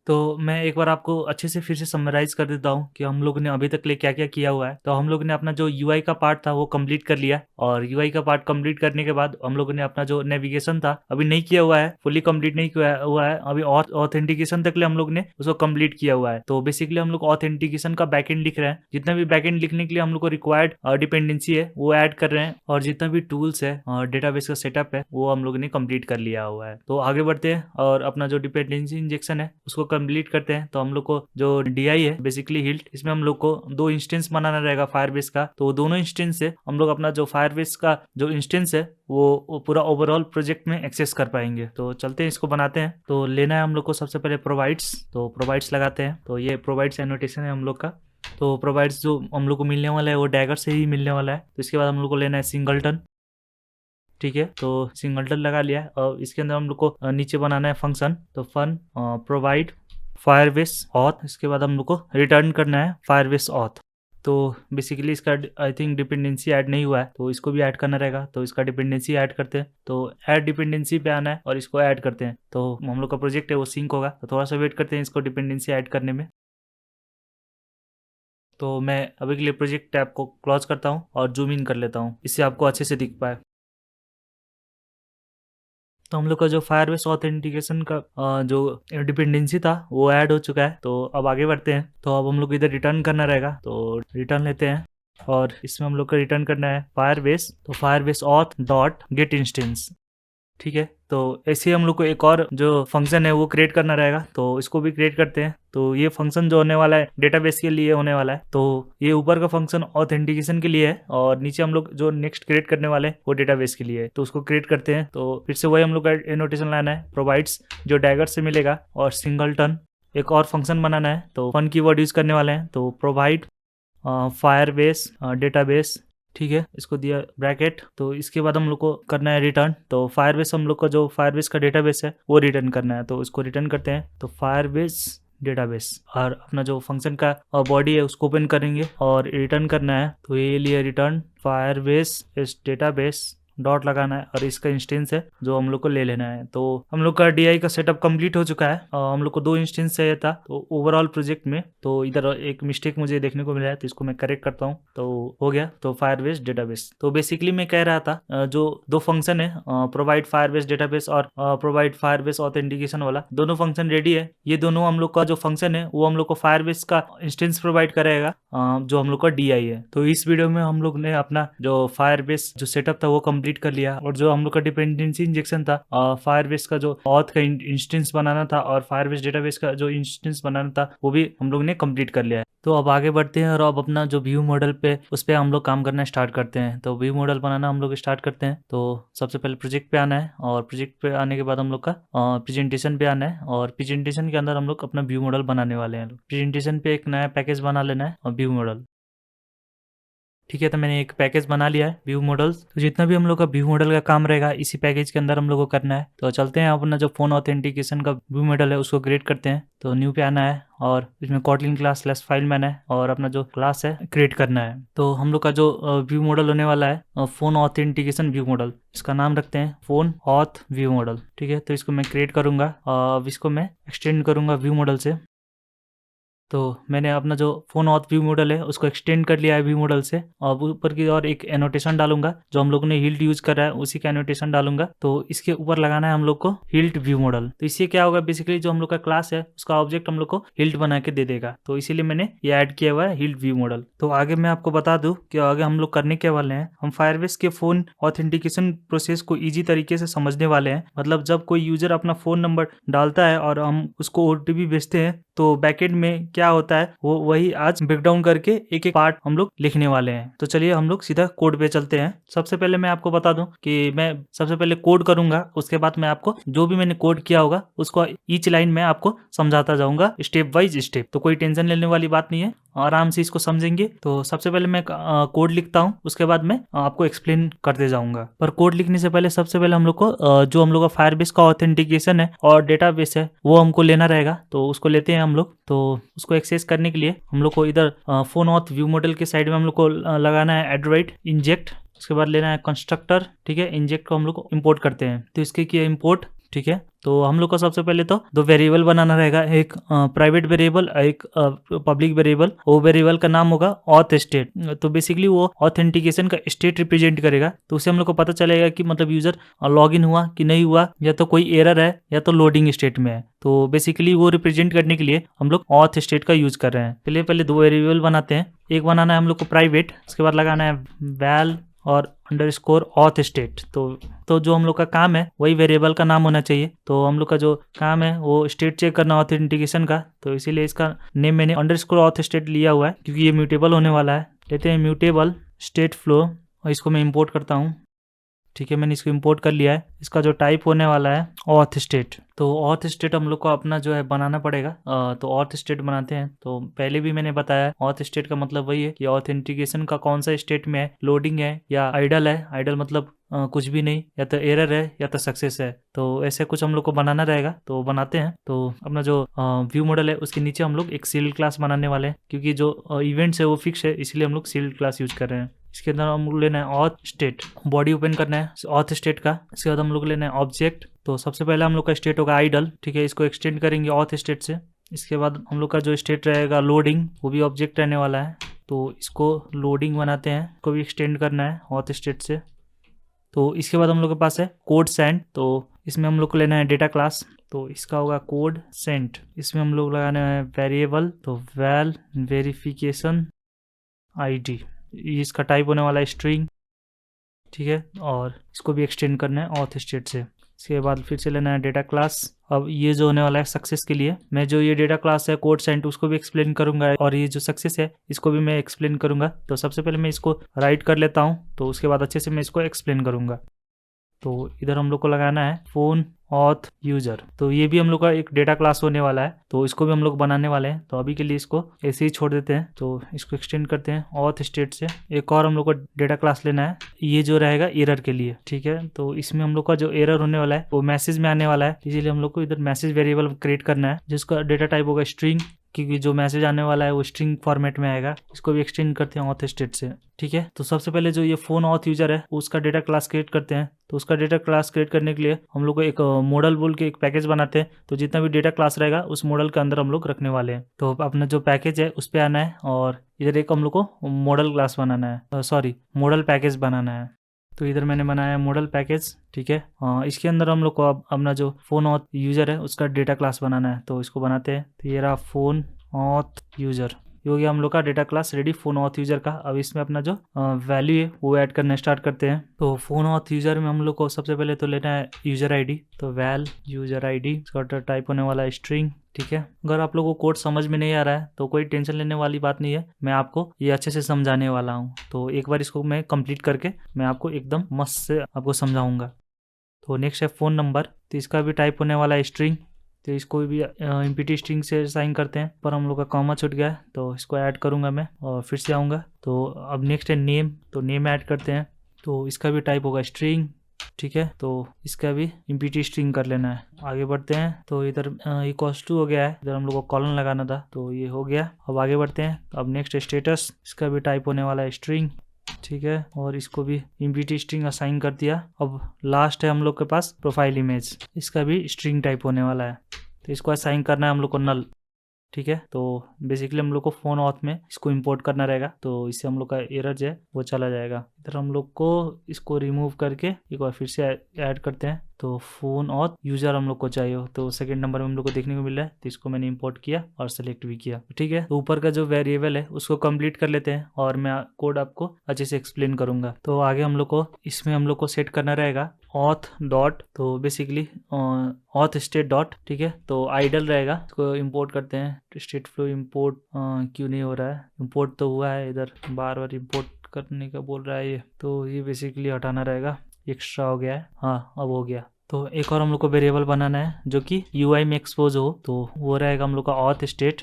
तो मैं एक बार आपको अच्छे से फिर से समराइज कर देता हूँ कि हम लोग ने अभी तक ले क्या-क्या किया हुआ है। तो हम लोग ने अपना जो यूआई का पार्ट था वो कंप्लीट कर लिया और यूआई का पार्ट कंप्लीट करने के बाद हम लोगों ने अपना जो नेविगेशन था अभी नहीं किया हुआ है, फुली कंप्लीट नहीं किया हुआ है। अभी ऑथेंटिकेशन तक ले हम लोग ने उसको कंप्लीट किया हुआ है। तो बेसिकली हम लोग ऑथेंटिकेशन का बैकएंड लिख रहे हैं। जितना भी बैकएंड लिखने के लिए हम लोग को रिक्वायर्ड डिपेंडेंसी है वो ऐड कर रहे हैं और जितना भी टूल्स है डेटाबेस का सेटअप है वो हम लोग ने कंप्लीट कर लिया हुआ है। तो आगे बढ़ते हैं और अपना जो डिपेंडेंसी इंजेक्शन है उसको कंप्लीट करते हैं। तो हम लोग को जो डीआई है बेसिकली हिल्ट, इसमें हम लोग को 2 इंस्टेंस बनाना रहेगा फायरबेस का। तो दोनों इंस्टेंस से हम लोग अपना जो फायरबेस का जो इंस्टेंस है वो पूरा ओवरऑल प्रोजेक्ट में एक्सेस कर पाएंगे। तो चलते हैं इसको बनाते हैं। तो लेना है हम लोग को सबसे पहले प्रोवाइड्स, तो प्रोवाइड्स लगाते हैं। तो ये प्रोवाइड्स एनोटेशन है हम लोग का। तो प्रोवाइड्स जो हम लोग को मिलने वाला है वो डैगर से ही मिलने वाला है। तो इसके बाद हम लोग को लेना है सिंगलटन, ठीक है। तो सिंगलटन लगा लिया है और इसके अंदर हम लोग को नीचे बनाना है फंक्शन। तो फन प्रोवाइड फायरबेस ऑथ, इसके बाद हम लोग को रिटर्न करना है फायरबेस ऑथ। तो बेसिकली इसका आई थिंक डिपेंडेंसी ऐड नहीं हुआ है तो इसको भी ऐड करना रहेगा। तो इसका डिपेंडेंसी ऐड करते हैं। तो ऐड डिपेंडेंसी पे आना है और इसको ऐड करते हैं। तो हम लोग का प्रोजेक्ट है वो सिंक होगा। तो थोड़ा सा वेट करते हैं इसको डिपेंडेंसी ऐड करने में। तो मैं अभी के लिए प्रोजेक्ट टैब को क्लोज करता हूँ और जूम इन कर लेता हूँ, इससे आपको अच्छे से दिख पाए। तो हम लोग का जो फायरबेस ऑथेंटिकेशन का जो डिपेंडेंसी था वो ऐड हो चुका है। तो अब आगे बढ़ते हैं। तो अब हम लोग को इधर रिटर्न करना रहेगा। तो रिटर्न लेते हैं और इसमें हम लोग को रिटर्न करना है फायरबेस। तो Firebase auth dot gate instance, ठीक है। तो ऐसे ही हम लोग को एक और जो फंक्शन है वो क्रिएट करना रहेगा। तो इसको भी क्रिएट करते हैं। तो ये फंक्शन जो होने वाला है डेटाबेस के लिए होने वाला है। तो ये ऊपर का फंक्शन ऑथेंटिकेशन के लिए है और नीचे हम लोग जो नेक्स्ट क्रिएट करने वाले हैं वो डेटाबेस के लिए है। तो उसको क्रिएट करते हैं। तो फिर से वही हम लोग का एनोटेशन लाना है, प्रोवाइड्स जो डैगर से मिलेगा और सिंगलटन एक और फंक्शन बनाना है। तो फन कीवर्ड यूज करने वाले हैं। तो प्रोवाइड फायरबेस डेटाबेस, ठीक है, इसको दिया ब्रैकेट। तो इसके बाद हम लोग को करना है रिटर्न। तो फायरबेस हम लोग का जो फायरबेस का डेटाबेस है वो रिटर्न करना है। तो इसको रिटर्न करते हैं। तो फायरबेस डेटाबेस और अपना जो फंक्शन का बॉडी है उसको ओपन करेंगे और रिटर्न करना है। तो ये लिए रिटर्न फायरबेस इस डेटाबेस डॉट लगाना है और इसका इंस्टेंस है जो हम लोग को ले लेना है। तो हम लोग का डीआई का सेटअप कंप्लीट हो चुका है। हम लोग को 2 इंस्टेंस चाहिए था तो ओवरऑल प्रोजेक्ट में। तो इधर एक मिस्टेक मुझे देखने को मिला है तो इसको मैं करेक्ट करता हूँ। तो हो गया। तो फायरबेस डेटाबेस। तो बेसिकली मैं कह रहा था जो 2 फंक्शन है प्रोवाइड फायरबेस डेटाबेस और प्रोवाइड फायरबेस ऑथेंटिकेशन वाला, दोनों फंक्शन रेडी है। ये दोनों हम लोग का जो फंक्शन है वो हम लोग को फायरबेस का इंस्टेंस प्रोवाइड करेगा जो हम लोग का डीआई है। तो इस वीडियो में हम लोग ने अपना जो फायरबेस जो सेटअप था वो कंप्लीट कर लिया और जो हम लोग का डिपेंडेंसी इंजेक्शन था, फायरबेस का जो ऑथ का इंस्टेंस बनाना था और फायरबेस डेटाबेस का जो इंस्टेंस बनाना था वो भी हम लोग ने कंप्लीट कर लिया है। तो अब आगे बढ़ते हैं और अब अपना जो व्यू मॉडल पे उस पर हम लोग काम करना स्टार्ट करते हैं। तो व्यू मॉडल बनाना हम लोग स्टार्ट करते हैं। तो सबसे पहले प्रोजेक्ट पे आना है और प्रोजेक्ट पे आने के बाद हम लोग का प्रेजेंटेशन पे आना है और प्रेजेंटेशन के अंदर हम लोग अपना व्यू मॉडल बनाने वाले हैं। प्रेजेंटेशन पे एक नया पैकेज बना लेना है और व्यू मॉडल, ठीक है। तो मैंने एक पैकेज बना लिया है व्यू मॉडल्स। तो जितना भी हम लोग का व्यू मॉडल का काम रहेगा इसी पैकेज के अंदर हम लोग को करना है। तो चलते हैं अपना जो फोन ऑथेंटिकेशन का व्यू मॉडल है उसको क्रिएट करते हैं। तो न्यू पे आना है और इसमें Kotlin class slash file man है और अपना जो क्लास है क्रिएट करना है। तो हम लोग का जो व्यू मॉडल होने वाला है फोन ऑथेंटिकेशन व्यू मॉडल, इसका नाम रखते हैं फोन ऑथ व्यू मॉडल, ठीक है। तो इसको मैं क्रिएट करूंगा और इसको मैं एक्सटेंड करूंगा व्यू मॉडल से। तो मैंने अपना जो फोन ऑथ व्यू मॉडल है उसको एक्सटेंड कर लिया है व्यू मॉडल से और ऊपर की और एक एनोटेशन डालूंगा जो हम लोग ने हिल्ट यूज कर रहा है उसी का एनोटेशन डालूंगा। तो इसके ऊपर लगाना है हम लोग को हिल्ट व्यू मॉडल। तो इससे क्या होगा, बेसिकली जो हम लोग का क्लास है उसका ऑब्जेक्ट हम लोग को हिल्ट बना के दे देगा। तो इसीलिए मैंने ये ऐड किया हुआ है हिल्ट व्यू मॉडल। तो आगे मैं आपको बता दूं कि आगे हम लोग करने के वाले हैं, हम फायरबेस के फोन ऑथेंटिकेशन प्रोसेस को ईजी तरीके से समझने वाले हैं। मतलब जब कोई यूजर अपना फोन नंबर डालता है और हम उसको ओटीपी भेजते हैं तो बैकएंड में क्या होता है वो वही आज ब्रेकडाउन करके एक एक पार्ट हम लोग लिखने वाले हैं। तो चलिए हम लोग सीधा कोड पे चलते हैं। सबसे पहले मैं आपको बता दूं कि मैं सबसे पहले कोड करूंगा, उसके बाद मैं आपको जो भी मैंने कोड किया होगा उसको ईच लाइन में आपको समझाता जाऊंगा स्टेप वाइज स्टेप। तो कोई टेंशन लेने वाली बात नहीं है, आराम से इसको समझेंगे। तो सबसे पहले मैं कोड लिखता हूँ, उसके बाद मैं आपको एक्सप्लेन करते जाऊंगा। पर कोड लिखने से पहले सबसे पहले हम लोग को जो हम लोग का फायरबेस का ऑथेंटिकेशन है और डेटाबेस है वो हमको लेना रहेगा। तो उसको लेते हैं हम लोग। तो उसको एक्सेस करने के लिए हम लोग को इधर फोन ऑथ व्यू मॉडल के साइड में हम लोग को लगाना है एडवाइट इंजेक्ट। उसके बाद लेना है कंस्ट्रक्टर, ठीक है। इंजेक्ट को हम लोग को इम्पोर्ट करते हैं। तो इसके किया इम्पोर्ट, ठीक है। तो हम लोग को सबसे पहले तो दो वेरिएबल बनाना रहेगा, एक प्राइवेट वेरिएबल, एक पब्लिक वेरिएबल। वो वेरिएबल का नाम होगा ऑथ स्टेट। तो बेसिकली वो ऑथेंटिकेशन का स्टेट रिप्रेजेंट करेगा। तो उससे हम लोग को पता चलेगा कि मतलब यूजर लॉग इन हुआ कि नहीं हुआ, या तो कोई एरर है या तो लोडिंग स्टेट में है। तो बेसिकली वो रिप्रेजेंट करने के लिए हम लोग ऑथ स्टेट का यूज कर रहे हैं। चलिए पहले दो वेरिएबल बनाते हैं। एक बनाना है हम लोग को प्राइवेट, उसके बाद लगाना है वैल और अंडरस्कोर ऑथ स्टेट। तो जो हम लोग का काम है वही वेरिएबल का नाम होना चाहिए। तो हम लोग का जो काम है वो स्टेट चेक करना ऑथेंटिकेशन का, तो इसीलिए इसका नेम मैंने अंडरस्कोर ऑथ स्टेट लिया हुआ है क्योंकि ये म्यूटेबल होने वाला है। लेते हैं म्यूटेबल स्टेट फ्लो और इसको मैं इंपोर्ट करता हूँ। ठीक है, मैंने इसको इंपोर्ट कर लिया है। इसका जो टाइप होने वाला है ऑथ स्टेट। तो ऑथ स्टेट हम लोग को अपना जो है बनाना पड़ेगा। तो ऑथ स्टेट बनाते हैं। तो पहले भी मैंने बताया ऑथ स्टेट का मतलब वही है कि ऑथेंटिकेशन का कौन सा स्टेट में है, लोडिंग है या आइडल है। आइडल मतलब कुछ भी नहीं, या तो एरर है या तो सक्सेस है। तो ऐसे कुछ हम लोग को बनाना रहेगा, तो बनाते हैं। तो अपना जो व्यू मॉडल है उसके नीचे हम लोग एक सील्ड क्लास बनाने वाले हैं क्योंकि जो इवेंट्स है वो फिक्स है, इसलिए हम लोग सील्ड क्लास यूज कर रहे हैं। इसके अंदर हम लोग लेना है ऑथ स्टेट, बॉडी ओपन करना है ऑथ स्टेट का। इसके बाद हम लोग लेना है ऑब्जेक्ट। तो सबसे पहले हम लोग का स्टेट होगा आइडल। ठीक है, इसको एक्सटेंड करेंगे ऑथ स्टेट से। इसके बाद हम लोग का जो स्टेट रहेगा लोडिंग, वो भी ऑब्जेक्ट रहने वाला है। तो इसको लोडिंग बनाते हैं, इसको भी एक्सटेंड करना है ऑथ स्टेट से। तो इसके बाद हम लोग के पास है कोड सेंड। तो इसमें हम लोग को लेना है डेटा क्लास। तो इसका होगा कोड सेंड। इसमें हम लोग लगाना है वेरिएबल, तो वैल वेरिफिकेशन आईडी। इसका टाइप होने वाला है स्ट्रिंग। ठीक है, और इसको भी एक्सटेंड करना है ऑथ स्टेट से। इसके बाद फिर से लेना है डेटा क्लास। अब ये जो होने वाला है सक्सेस के लिए, मैं जो ये डेटा क्लास है कोड सेंड उसको भी एक्सप्लेन करूंगा, और ये जो सक्सेस है इसको भी मैं एक्सप्लेन करूंगा। तो सबसे पहले मैं इसको राइट कर लेता हूँ, तो उसके बाद अच्छे से मैं इसको एक्सप्लेन करूंगा। तो इधर हम लोग को लगाना है फोन ऑथ यूजर। तो ये भी हम लोग का एक डेटा क्लास होने वाला है, तो इसको भी हम लोग बनाने वाले हैं। तो अभी के लिए इसको ऐसे ही छोड़ देते हैं। तो इसको एक्सटेंड करते हैं ऑथ स्टेट से। एक और हम लोग को डेटा क्लास लेना है, ये जो रहेगा एरर के लिए। ठीक है, तो इसमें हम लोग का जो एरर होने वाला है वो मैसेज में आने वाला है, इसीलिए हम लोग को इधर मैसेज वेरिएबल क्रिएट करना है जिसका डेटा टाइप होगा स्ट्रिंग, क्योंकि जो मैसेज आने वाला है वो स्ट्रिंग फॉर्मेट में आएगा। इसको भी एक्सटेंड करते हैं ऑथ स्टेट से। ठीक है, तो सबसे पहले जो ये फोन ऑथ यूजर है उसका डेटा क्लास क्रिएट करते हैं। तो उसका डेटा क्लास क्रिएट करने के लिए हम लोग को एक मॉडल बोल के एक पैकेज बनाते हैं। तो जितना भी डेटा क्लास रहेगा उस मॉडल के अंदर हम लोग रखने वाले हैं। तो अपना जो पैकेज है उस पर आना है, और इधर एक हम लोग को मॉडल क्लास बनाना है, सॉरी मॉडल पैकेज बनाना है। तो इधर मैंने बनाया है मॉडल पैकेज। ठीक है, इसके अंदर हम लोग को अब अपना जो फोन ऑथ यूजर है उसका डेटा क्लास बनाना है। तो इसको बनाते हैं। तो ये रहा फोन ऑथ यूजर, ये हो गया हम लोग का data class ready phone auth user का। अब इसमें अपना जो वैल्यू है वो ऐड करना स्टार्ट करते हैं। तो फोन ऑथ यूजर में हम लोग को सबसे पहले तो लेना है यूजर आईडी। तो वैल यूजर आईडी, इसका टाइप होने वाला है स्ट्रिंग। ठीक है, अगर आप लोगों को कोड समझ में नहीं आ रहा है तो कोई टेंशन लेने वाली बात नहीं है, मैं आपको ये अच्छे से समझाने वाला हूँ। तो एक बार इसको मैं कंप्लीट करके मैं आपको एकदम मस्त से आपको समझाऊंगा। तो नेक्स्ट है फ़ोन नंबर। तो इसका भी टाइप होने वाला है स्ट्रिंग। तो इसको भी एम्प्टी स्ट्रिंग से साइन करते हैं, पर हम लोग का कॉमा छूट गया है तो इसको ऐड करूंगा मैं और फिर से आऊँगा। तो अब नेक्स्ट है नेम। तो नेम ऐड करते हैं। तो इसका भी टाइप होगा स्ट्रिंग। ठीक है, तो इसका भी एम्प्टी स्ट्रिंग कर लेना है। आगे बढ़ते हैं। तो इधर इक्वल्स टू हो गया है, इधर हम लोग को कॉलन लगाना था तो ये हो गया। अब आगे बढ़ते हैं। अब नेक्स्ट स्टेटस, इसका भी टाइप होने वाला है स्ट्रिंग। ठीक है, और इसको भी एम्प्टी स्ट्रिंग असाइन कर दिया। अब लास्ट है हम लोग के पास प्रोफाइल इमेज, इसका भी स्ट्रिंग टाइप होने वाला है। तो इसको असाइन करना है हम लोग को नल। ठीक है, तो बेसिकली हम लोग को फोन ऑथ में इसको इंपोर्ट करना रहेगा, तो इससे हम लोग का एरर जो है वो चला जाएगा। इधर हम लोग को इसको रिमूव करके एक बार फिर से ऐड करते हैं। तो फोन ऑथ यूजर हम लोग को चाहिए हो, तो सेकंड नंबर में हम लोग को देखने को मिल रहा है, तो इसको मैंने इंपोर्ट किया और सेलेक्ट भी किया। ठीक है, तो ऊपर का जो वेरिएबल है उसको कंप्लीट कर लेते हैं और मैं कोड आपको अच्छे से एक्सप्लेन करूंगा। तो आगे हम लोग को इसमें हम लोग को सेट करना रहेगा ऑथ डॉट, तो बेसिकली ऑथ स्टेट डॉट। ठीक है, तो आइडल रहेगा, इसको इंपोर्ट करते हैं। स्टेट फ्लो इंपोर्ट क्यों नहीं हो रहा है, इंपोर्ट तो हुआ है, इधर बार बार इंपोर्ट करने का बोल रहा है ये, तो ये बेसिकली हटाना रहेगा, एक्स्ट्रा हो गया है। हाँ, अब हो गया। तो एक और हम लोग को वेरिएबल बनाना है जो कि यूआई में एक्सपोज हो, तो वो रहेगा हम लोग का ऑथ स्टेट।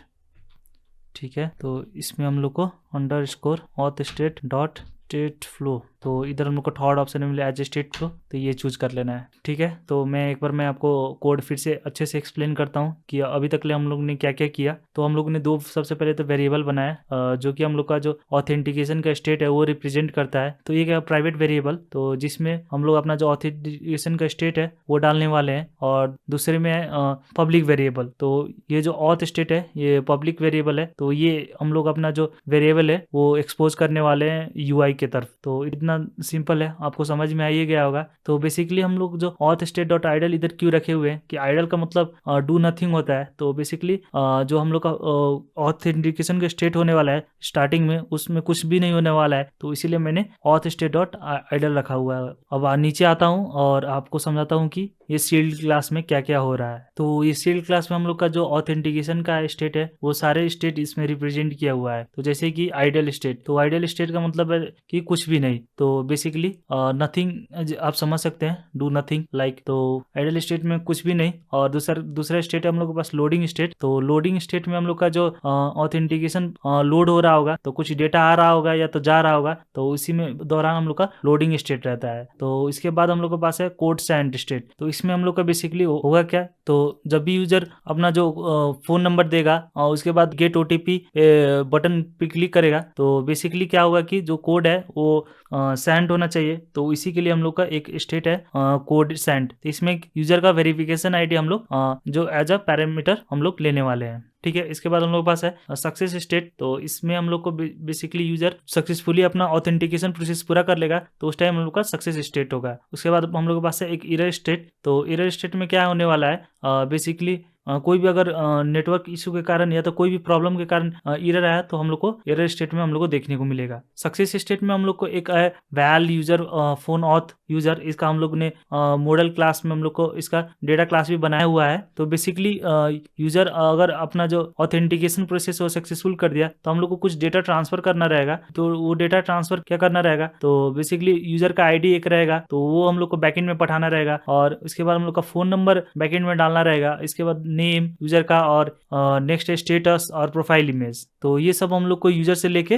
ठीक है, तो इसमें हम लोग को underscore auth state dot state flow, तो इधर हम लोग को थर्ड ऑप्शन में मिला एज स्टेट को, तो ये चूज कर लेना है। ठीक है, तो मैं एक बार मैं आपको कोड फिर से अच्छे से एक्सप्लेन करता हूँ कि अभी तक ले हम लोग ने क्या क्या किया। तो हम लोग ने दो सबसे पहले तो वेरिएबल बनाया जो कि हम लोग का जो ऑथेंटिकेशन का स्टेट है वो रिप्रेजेंट करता है। तो ये क्या प्राइवेट वेरिएबल, तो जिसमें हम लोग अपना जो ऑथेंटिकेशन का स्टेट है वो डालने वाले हैं, और दूसरे में है पब्लिक वेरिएबल। तो ये जो ऑथ स्टेट है ये पब्लिक वेरिएबल है, तो ये हम लोग अपना जो वेरिएबल है वो एक्सपोज करने वाले हैं यूआई के तरफ। तो इतना सिंपल है, आपको समझ में आ ही गया होगा। तो बेसिकली हम लोग जो ऑथ स्टेट डॉट आइडल इधर क्यों रखे हुए हैं कि आइडल का मतलब डू नथिंग होता है। तो बेसिकली जो हम लोग का ऑथेंटिकेशन का स्टेट होने वाला है स्टार्टिंग में, उसमें कुछ भी नहीं होने वाला है, तो इसीलिए मैंने ऑथ स्टेट डॉट आइडल रखा हुआ है। अब नीचे आता हूँ और आपको समझाता हूँ कि ये सील्ड क्लास में क्या क्या हो रहा है। तो ये सील्ड क्लास में हम लोग का जो ऑथेंटिकेशन का स्टेट है वो सारे स्टेट इसमें रिप्रेजेंट किया हुआ है। तो जैसे कि आइडल स्टेट, तो आइडल स्टेट का मतलब है कि कुछ भी नहीं, तो बेसिकली नथिंग आप समझ सकते हैं, डू नथिंग लाइक। तो आइडल स्टेट में कुछ भी नहीं। और दूसरा स्टेट है हम लोग के पास लोडिंग स्टेट। तो लोडिंग स्टेट में हम लोग का जो ऑथेंटिकेशन लोड हो रहा होगा, तो कुछ डेटा आ रहा होगा या तो जा रहा होगा, तो उसी में दौरान हम लोग का लोडिंग स्टेट रहता है। तो इसके बाद हम लोग के पास है कोड सेंड स्टेट। तो इसमें हम लोग का बेसिकली होगा क्या, तो जब भी यूजर अपना जो फोन नंबर देगा और उसके बाद गेट ओटीपी बटन पे क्लिक करेगा, तो बेसिकली क्या होगा कि जो कोड है वो सेंड होना चाहिए। तो इसी के लिए हम लोग का एक स्टेट है कोड सेंड। तो इसमें यूजर का वेरिफिकेशन आईडी हम लोग जो एज अ पैरामीटर हम लोग लेने वाले हैं। ठीक है, इसके बाद हम लोग के पास है सक्सेस स्टेट। तो इसमें हम लोग को बेसिकली यूजर सक्सेसफुली अपना ऑथेंटिकेशन प्रोसेस पूरा कर लेगा, तो उस टाइम हम लोग का सक्सेस स्टेट होगा। उसके बाद हम लोग के पास है एक एरर स्टेट। तो एरर स्टेट में क्या होने वाला है, बेसिकली कोई भी अगर नेटवर्क इशू के कारण या तो कोई भी प्रॉब्लम के कारण एरर आया, तो हम लोग को एरर स्टेट में हम लोग को देखने को मिलेगा। सक्सेस स्टेट में हम लोग को एक है well user phone auth user. इसका हम लोग ने मॉडल क्लास में हम लोग को इसका डेटा क्लास भी बनाया हुआ है। तो बेसिकली यूजर अगर अपना जो ऑथेंटिकेशन प्रोसेस हो सक्सेसफुल कर दिया, तो हम लोग को कुछ डेटा ट्रांसफर करना रहेगा। तो वो डेटा ट्रांसफर क्या करना रहेगा, तो बेसिकली यूजर का आईडी एक रहेगा, तो वो हम लोग को बैकएंड में पठाना रहेगा, और उसके बाद हम लोग का फोन नंबर बैकएंड में डालना रहेगा। इसके बाद नेम यूजर का, और नेक्स्ट स्टेटस और प्रोफाइल इमेज। तो ये सब हम लोग को यूजर से लेके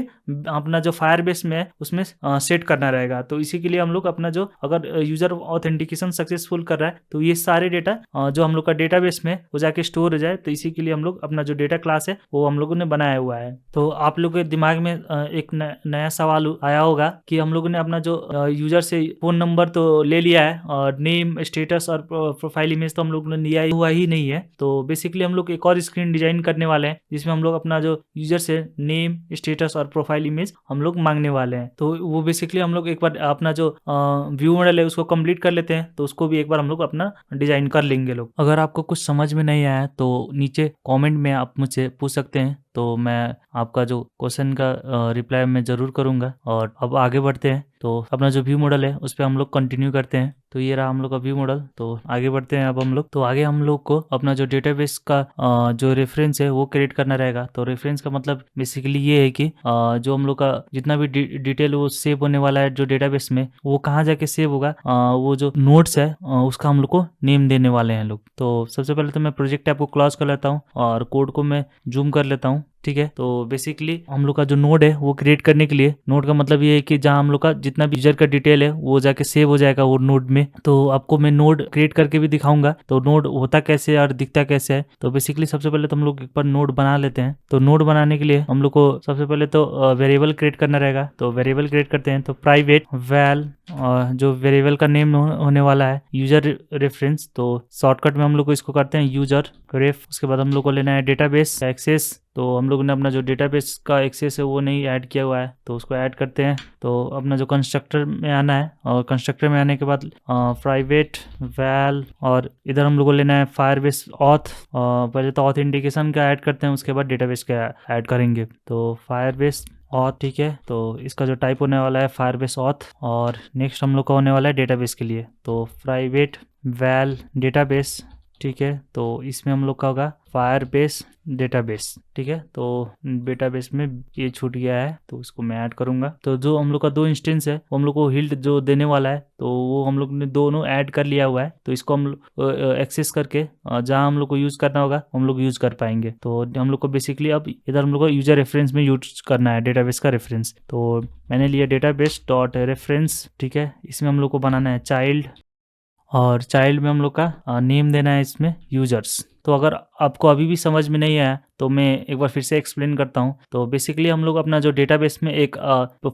अपना जो फायरबेस में है उसमें सेट करना रहेगा। तो इसी के लिए हम लोग अपना जो अगर यूजर ऑथेंटिकेशन सक्सेसफुल कर रहा है, तो ये सारे डेटा जो हम लोग का डेटाबेस में वो जाके स्टोर हो जाए। तो इसी के लिए हम लोग अपना जो डेटा क्लास है वो हम लोगों ने बनाया हुआ है। तो आप लोग के दिमाग में एक नया सवाल आया होगा कि हम लोगों ने अपना जो यूजर से फोन नंबर तो ले लिया है, और नेम स्टेटस और प्रोफाइल इमेज तो हम लोग ने लिया हुआ ही नहीं है। तो बेसिकली हम लोग एक और स्क्रीन डिजाइन करने वाले हैं, जिसमें हम लोग अपना जो यूजर से नेम स्टेटस और प्रोफाइल इमेज हम लोग मांगने वाले हैं। तो वो बेसिकली हम लोग एक बार अपना जो व्यू मॉडल है उसको कंप्लीट कर लेते हैं, तो उसको भी एक बार हम लोग अपना डिजाइन कर लेंगे लोग। अगर आपको कुछ समझ में नहीं आया तो नीचे कमेंट में आप मुझसे पूछ सकते हैं, तो मैं आपका जो क्वेश्चन का रिप्लाई मैं जरूर करूंगा। और अब आगे बढ़ते हैं, तो अपना जो व्यू मॉडल है उस पर हम लोग कंटिन्यू करते हैं। तो ये रहा हम लोग का व्यू मॉडल। तो आगे बढ़ते हैं अब हम लोग। तो आगे हम लोग को अपना जो डेटाबेस का जो रेफरेंस है वो क्रिएट करना रहेगा। तो रेफरेंस का मतलब बेसिकली ये है कि जो हम लोग का जितना भी डिटेल वो सेव होने वाला है जो डेटाबेस में, वो कहाँ जाके सेव होगा, वो जो नोट्स है उसका हम लोग को नेम देने वाले हैं लोग। तो सबसे पहले तो मैं प्रोजेक्ट ऐप को क्लोज कर लेता हूँ और कोड को मैं जूम कर लेता हूँ। ठीक है, तो बेसिकली हम लोग का जो नोड है वो क्रिएट करने के लिए, नोड का मतलब ये है कि जहां हम लोग का जितना भी यूजर का डिटेल है वो जाके सेव हो जाएगा वो नोड में। तो आपको मैं नोड क्रिएट करके भी दिखाऊंगा, तो नोड होता कैसे है और दिखता कैसे है। तो बेसिकली सबसे पहले तो हम लोग एक बार नोड बना लेते हैं। तो नोड बनाने के लिए हम लोग को सबसे पहले तो वेरिएबल क्रिएट करना रहेगा। तो वेरिएबल क्रिएट करते हैं, तो प्राइवेट वैल जो वेरिएबल का नेम होने वाला है यूजर रेफरेंस। तो शॉर्टकट में हम लोग को इसको करते हैं यूजर रेफ। उसके बाद हम लोग को लेना है डेटाबेस एक्सेस। तो हम लोग ने अपना जो डेटाबेस का एक्सेस है वो नहीं ऐड किया हुआ है, तो उसको ऐड करते हैं। तो अपना जो कंस्ट्रक्टर में आना है, और कंस्ट्रक्टर में आने के बाद प्राइवेट वैल, और इधर हम लोग को लेना है फायरबेस ऑथ। पहले तो ऑथेंटिकेशन का ऐड करते हैं, उसके बाद डेटाबेस का ऐड करेंगे। तो फायरबेस ऑथ, ठीक है। तो इसका जो टाइप होने वाला है फायरबेस ऑथ, और नेक्स्ट हम लोग का होने वाला है डेटाबेस के लिए। तो प्राइवेट वैल डेटाबेस ठीक है, तो इसमें हम लोग का होगा फायरबेस डेटाबेस। ठीक है, तो डेटाबेस में ये छूट गया है तो उसको मैं ऐड करूंगा। तो जो हम लोग का 2 इंस्टेंस है वो हम लोग को हिल्ड जो देने वाला है तो वो हम लोग ने दोनों ऐड कर लिया हुआ है। तो इसको हम एक्सेस करके जहाँ हम लोग को यूज करना होगा हम लोग यूज कर पाएंगे। तो हम लोग को बेसिकली अब इधर हम लोग को यूजर रेफरेंस में यूज करना है डेटाबेस का रेफरेंस। तो मैंने लिया डेटाबेस डॉट रेफरेंस। ठीक है, इसमें हम लोग को बनाना है चाइल्ड, और चाइल्ड में हम लोग का नेम देना है इसमें यूजर्स। तो अगर आपको अभी भी समझ में नहीं आया तो मैं एक बार फिर से एक्सप्लेन करता हूँ। तो बेसिकली हम लोग अपना जो डेटाबेस में एक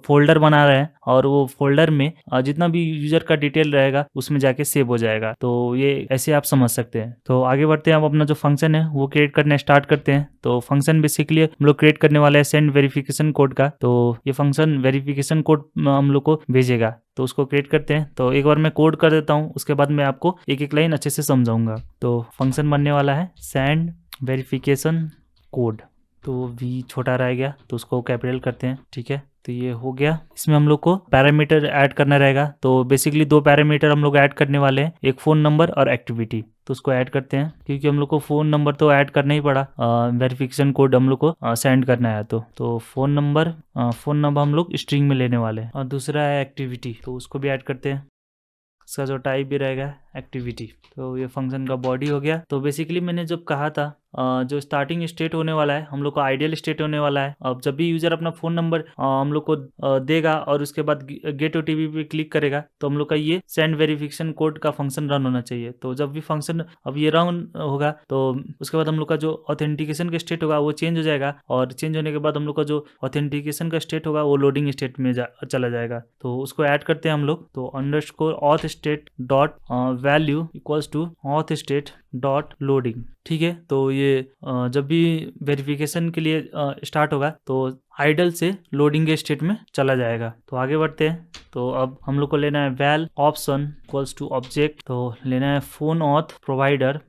फोल्डर बना रहे हैं और वो फोल्डर में जितना भी यूजर का डिटेल रहेगा उसमें जाके सेव हो जाएगा। तो ये ऐसे आप समझ सकते हैं। तो आगे बढ़ते हैं, अब अपना जो फंक्शन है वो क्रिएट करना स्टार्ट करते हैं। तो फंक्शन बेसिकली हम लोग क्रिएट करने वाले हैं सेंड वेरिफिकेशन कोड का। तो ये फंक्शन वेरिफिकेशन कोड हम लोग को भेजेगा, तो उसको क्रिएट करते हैं। तो एक बार मैं कोड कर देता हूँ, उसके बाद मैं आपको एक एक लाइन अच्छे से समझाऊंगा। तो फंक्शन बनने वाला है सेंड वेरिफिकेशन कोड। तो वी छोटा रह गया तो उसको कैपिटल करते हैं। ठीक है, तो ये हो गया। इसमें हम लोग को पैरामीटर ऐड करना रहेगा। तो बेसिकली 2 पैरामीटर हम लोग ऐड करने वाले हैं, एक फ़ोन नंबर और एक्टिविटी। तो उसको ऐड करते हैं क्योंकि हम लोग को फ़ोन नंबर तो ऐड करना ही पड़ा, वेरिफिकेशन कोड हम लोग को सेंड करना है। तो फ़ोन नंबर हम लोग स्ट्रिंग में लेने वाले हैं। और दूसरा है एक्टिविटी, तो उसको भी ऐड करते हैं। इसका जो टाइप भी रहेगा एक्टिविटी। तो ये फंक्शन का बॉडी हो गया। तो बेसिकली मैंने जब कहा था जो स्टार्टिंग स्टेट होने वाला है हम लोग को आइडियल स्टेट होने वाला है। अब जब भी यूजर अपना फ़ोन नंबर हम लोग को देगा और उसके बाद गेट ओटीपी पे क्लिक करेगा तो हम लोग का ये सेंड वेरिफिकेशन कोड का फंक्शन रन होना चाहिए। तो जब भी फंक्शन अब ये रन होगा तो उसके बाद हम लोग का जो ऑथेंटिकेशन का स्टेट होगा वो चेंज हो जाएगा, और चेंज होने के बाद हम लोग का जो ऑथेंटिकेशन का स्टेट होगा वो लोडिंग स्टेट में चला जाएगा। तो उसको ऐड करते हैं हम लोग। तो underscore auth state dot value equals to auth state dot loading. ठीक है, तो ये जब भी वेरिफिकेशन के लिए स्टार्ट होगा तो आइडल से लोडिंग के स्टेट में चला जाएगा। तो आगे बढ़ते हैं। तो अब हम लोग को लेना है val option equals to object. तो लेना है फोन ऑथ प्रोवाइडर।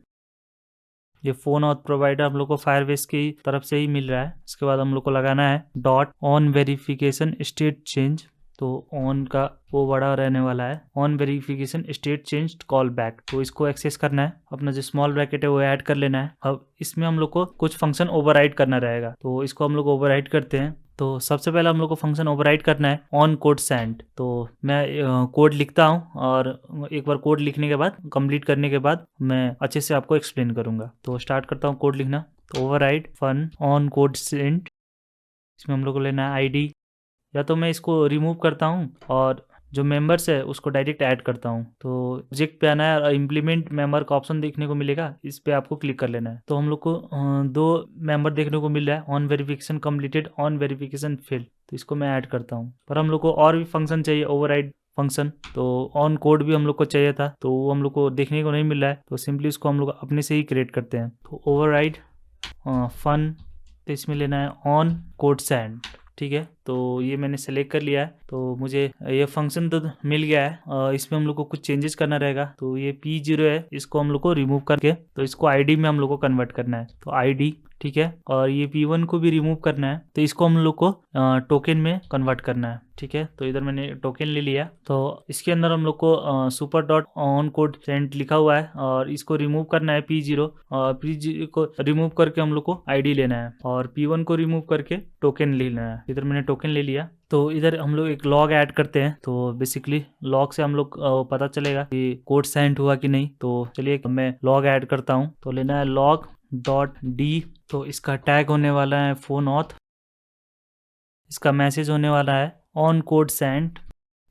ये फोन ऑथ प्रोवाइडर हम लोग को फायरबेस की तरफ से ही मिल रहा है। इसके बाद हम लोग को लगाना है dot on verification state change. तो ऑन का वो बड़ा रहने वाला है, on verification state change call back. तो इसको एक्सेस करना है, अपना जो स्मॉल ब्रैकेट है वो ऐड कर लेना है। अब इसमें हम लोग को कुछ फंक्शन ओवरराइड करना रहेगा, तो इसको हम लोग ओवरराइड करते हैं। तो सबसे पहले हम लोग को फंक्शन ओवरराइड करना है ऑन कोड सेंड। तो मैं कोड लिखता हूँ और एक बार कोड लिखने के बाद कंप्लीट करने के बाद मैं अच्छे से आपको एक्सप्लेन करूंगा। तो स्टार्ट करता हूँ कोड लिखना। तो override fun on code send. इसमें हम लोग को लेना है आईडी, या तो मैं इसको रिमूव करता हूँ और जो मेंबर्स है उसको डायरेक्ट ऐड करता हूँ। तो प्रोजेक्ट पे आना है और इम्प्लीमेंट मेंबर का ऑप्शन देखने को मिलेगा, इस पे आपको क्लिक कर लेना है। तो हम लोग को 2 मेंबर देखने को मिल रहा है, on verification completed, on verification fail. तो इसको मैं ऐड करता हूँ। पर हम लोग को और भी फंक्शन चाहिए ओवरराइड फंक्शन। तो ऑन कोड भी हम लोग को चाहिए था, तो वो हम लोग को देखने को नहीं मिल रहा है। तो सिंपली उसको हम लोग अपने से ही क्रिएट करते हैं। तो ओवरराइड फन, तो इसमें लेना है ऑन कोड सेंड। ठीक है, तो ये मैंने सेलेक्ट कर लिया है। तो मुझे ये फंक्शन तो मिल गया है। इसमें हम लोग को कुछ चेंजेस करना रहेगा। तो ये P0 है, इसको हम लोग को रिमूव करके तो इसको ID में हम लोग को कन्वर्ट करना है। तो ID, ठीक है, और ये P1 को भी रिमूव करना है। तो इसको हम लोग को टोकन में कन्वर्ट करना है। ठीक है, तो इधर मैंने टोकन ले लिया। तो इसके अंदर हम लोग को super dot on code send लिखा हुआ है और इसको रिमूव करना है P0, और P0 को रिमूव करके हम लोग को ID लेना है और P1 को रिमूव करके टोकन लेना है। इधर मैंने टोकन ले लिया। तो इधर हम लोग एक लॉग ऐड करते हैं। तो बेसिकली लॉग से हम लोग पता चलेगा कि कोड सेंड हुआ कि नहीं। तो चलिए मैं लॉग ऐड करता हूँ। तो लेना है लॉग डॉट डी। तो इसका टैग होने वाला है फोन ऑथ। इसका मैसेज होने वाला है ऑन कोड सेंड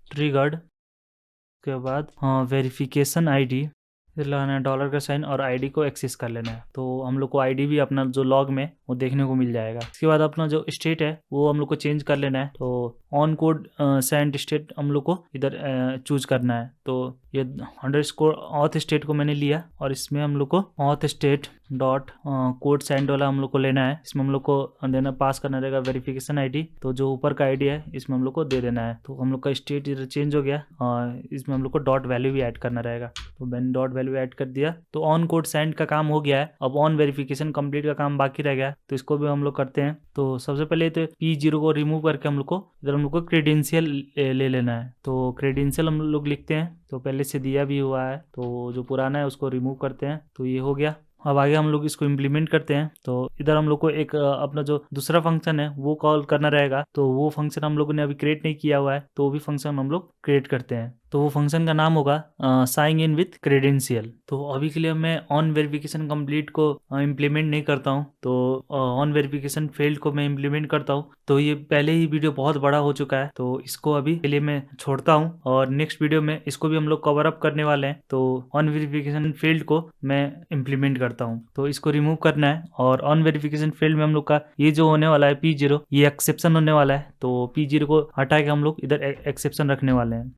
ट्रिगर्ड। उसके बाद वेरिफिकेशन आईडी, फिर लगाना है डॉलर का साइन और आईडी को एक्सेस कर लेना है। तो हम लोग को आईडी भी अपना जो लॉग में वो देखने को मिल जाएगा। इसके बाद अपना जो स्टेट है वो हम लोग को चेंज कर लेना है। तो ऑन कोड सेंड स्टेट हम लोग को इधर चूज करना है। तो ये अंडरस्कोर ऑथ स्टेट को मैंने लिया और इसमें हम लोग को auth state dot code send वाला हम लोग को लेना है। इसमें हम लोग को देना पास करना रहेगा वेरिफिकेशन आईडी। तो जो ऊपर का आईडी है इसमें हम लोग को दे देना है। तो हम लोग का स्टेट इधर चेंज हो गया और इसमें हम लोग को डॉट वैल्यू भी ऐड करना रहेगा। तो मैंने डॉट वैल्यू ऐड कर दिया। तो ऑन कोड सेंड का काम हो गया है। अब ऑन वेरिफिकेशन कंप्लीट का काम बाकी रह गया, तो इसको भी हम लोग करते हैं। तो सबसे पहले तो P0 को रिमूव करके हम लोग को इधर हम हम लोग को क्रेडेंशियल ले लेना है। तो क्रेडेंशियल हम लोग लिखते हैं, तो पहले से दिया भी हुआ है, तो जो पुराना है उसको रिमूव करते हैं, तो ये हो गया। अब आगे हम लोग इसको इम्प्लीमेंट करते हैं। तो इधर हम लोग को एक अपना जो दूसरा फंक्शन है वो कॉल करना रहेगा। तो वो फंक्शन हम लोगों ने अभी क्रिएट नहीं किया हुआ है, तो वो भी फंक्शन हम लोग क्रिएट करते हैं। तो वो फंक्शन का नाम होगा साइन इन विथ क्रेडेंशियल। तो अभी के लिए मैं ऑन वेरिफिकेशन कंप्लीट को इम्प्लीमेंट नहीं करता हूँ, तो ऑन वेरिफिकेशन फेल्ड को मैं इम्प्लीमेंट करता हूँ। तो ये पहले ही वीडियो बहुत बड़ा हो चुका है, तो इसको अभी के लिए मैं छोड़ता हूँ, और नेक्स्ट वीडियो में इसको भी हम लोग कवर अप करने वाले हैं। तो ऑन वेरिफिकेशन फील्ड को मैं इम्प्लीमेंट करता हूँ, तो इसको रिमूव करना है। और ऑन वेरिफिकेशन फील्ड में हम लोग का ये जो होने वाला है P0, ये एक्सेप्शन होने वाला है। तो P0 को हटा के हम लोग इधर एक्सेप्शन रखने वाले हैं।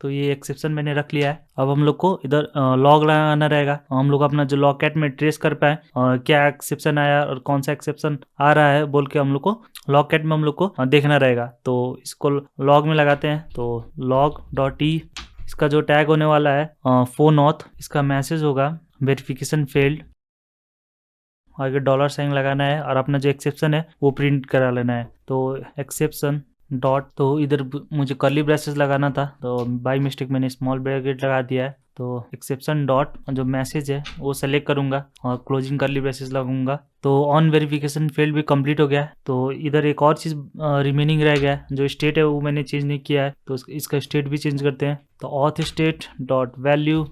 तो ये एक्सेप्शन मैंने रख लिया है। अब हम लोग को इधर लॉग लगाना रहेगा, हम लोग अपना जो लॉग कैट में ट्रेस कर पाए क्या एक्सेप्शन आया और कौन सा एक्सेप्शन आ रहा है बोल के हम लोग को लॉग कैट में हम लोग को देखना रहेगा। तो इसको लॉग में लगाते हैं। तो लॉग डॉट ई, इसका जो टैग होने वाला है फोन ऑथ, इसका मैसेज होगा वेरिफिकेशन फेल्ड, आगे $साइन लगाना है और अपना जो एक्सेप्शन है वो प्रिंट करा लेना है। तो एक्सेप्शन डॉट, तो इधर मुझे कर्ली ब्रेसेस लगाना था, तो बाय मिस्टेक मैंने स्मॉल ब्रैकेट लगा दिया है। तो एक्सेप्शन डॉट जो मैसेज है वो सेलेक्ट करूंगा और क्लोजिंग कर्ली ब्रेसेस लगाऊंगा। तो ऑन वेरिफिकेशन फील्ड भी कंप्लीट हो गया है। तो इधर एक और चीज़ रिमेनिंग रह गया है, जो स्टेट है वो मैंने चेंज नहीं किया है, तो इसका स्टेट भी चेंज करते हैं। तो ऑथ स्टेट डॉट वैल्यू,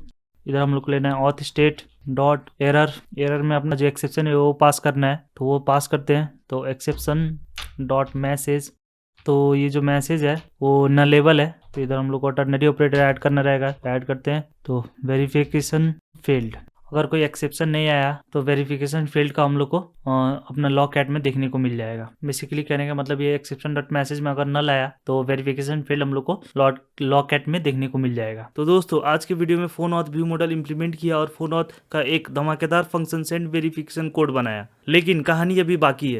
इधर हम लोग को लेना है auth state dot error, error में अपना जो एक्सेप्शन है वो पास करना है, तो वो पास करते हैं। तो एक्सेप्शन डॉट मैसेज, तो ये जो मैसेज है वो नलेबल है, तो इधर हम लोग को टर्नरी ऑपरेटर ऐड करना रहेगा, ऐड करते हैं। तो वेरिफिकेशन फेल्ड, अगर कोई एक्सेप्शन नहीं आया तो वेरिफिकेशन फेल्ड का हम लोग को अपना लॉग कैट में देखने को मिल जाएगा। बेसिकली कहने का मतलब ये एक्सेप्शन डॉट मैसेज में अगर नल आया तो वेरिफिकेशन फेल्ड हम लोग को लॉग कैट में देखने को मिल जाएगा। तो दोस्तों आज के वीडियो में phone auth view model implement किया और फोन ऑथ का एक धमाकेदार फंक्शन सेंड वेरिफिकेशन कोड बनाया, लेकिन कहानी अभी बाकी है,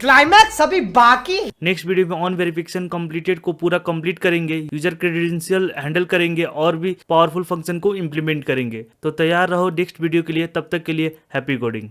क्लाइमैक्स अभी बाकी। नेक्स्ट वीडियो में ऑन वेरिफिकेशन कंप्लीटेड को पूरा कंप्लीट करेंगे, यूजर क्रेडेंशियल हैंडल करेंगे और भी पावरफुल फंक्शन को इंप्लीमेंट करेंगे। तो तैयार रहो नेक्स्ट वीडियो के लिए, तब तक के लिए हैप्पी कोडिंग।